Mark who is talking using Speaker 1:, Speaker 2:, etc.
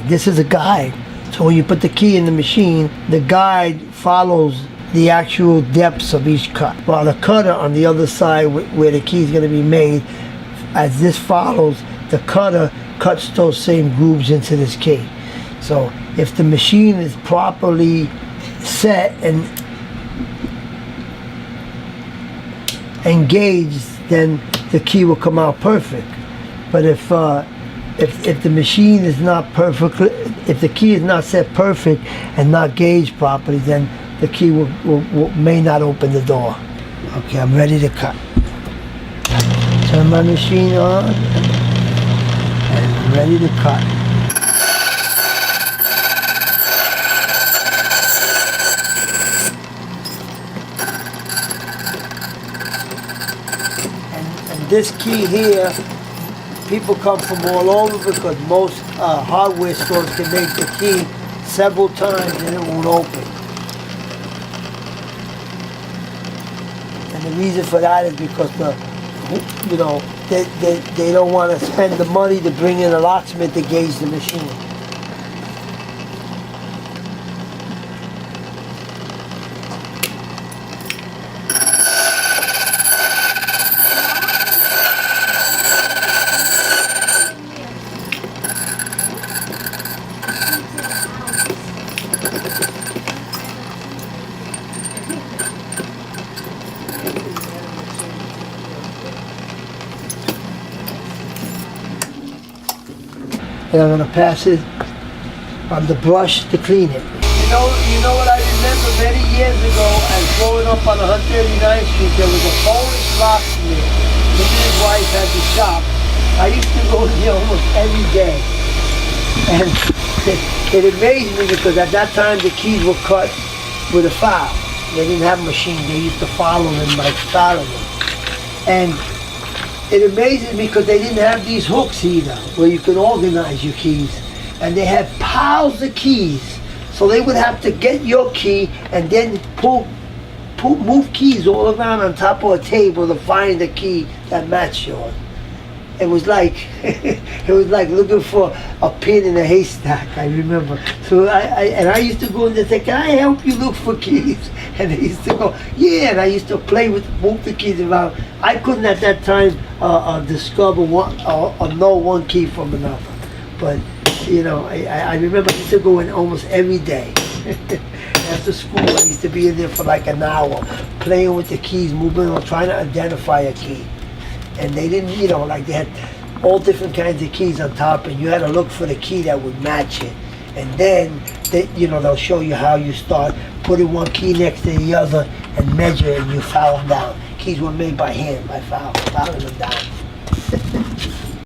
Speaker 1: This is a guide. So when you put the key in the machine, the guide follows the actual depths of each cut. While the cutter on the other side where the key is going to be made, as this follows, the cutter cuts those same grooves into this key. So if the machine is properly set and engaged, then the key will come out perfect. But if the machine is not perfect, if the key is not set perfect and not gauged properly, then the key may not open the door. Okay, I'm ready to cut. Turn my machine on and I'm ready to cut. And this key here, people come from all over because most hardware stores can make the key several times and it won't open. And the reason for that is because they don't want to spend the money to bring in a locksmith to gauge the machine. And I'm going to pass it on the brush to clean it. You know what I remember many years ago, as growing up on 139th Street, there was a Polish locksmith. Him and his wife had the shop. I used to go there almost every day. And it amazed me because at that time the keys were cut with a file. They didn't have a machine. They used to follow them by filing them. And it amazes me because they didn't have these hooks either, where you could organize your keys. And they had piles of keys. So they would have to get your key and then move keys all around on top of a table to find the key that matched yours. It was like looking for a pin in a haystack, I remember. So I used to go and say, can I help you look for keys? And they used to go, yeah, and I used to move the keys around. I couldn't at that time discover one or know one key from another. But, I remember I used to go in almost every day. After school, I used to be in there for like an hour, playing with the keys, moving on, trying to identify a key. And they didn't, they had all different kinds of keys on top, and you had to look for the key that would match it. And then, they'll show you how you start putting one key next to the other and measure it, and you file them down. Keys were made by hand, by filing them down.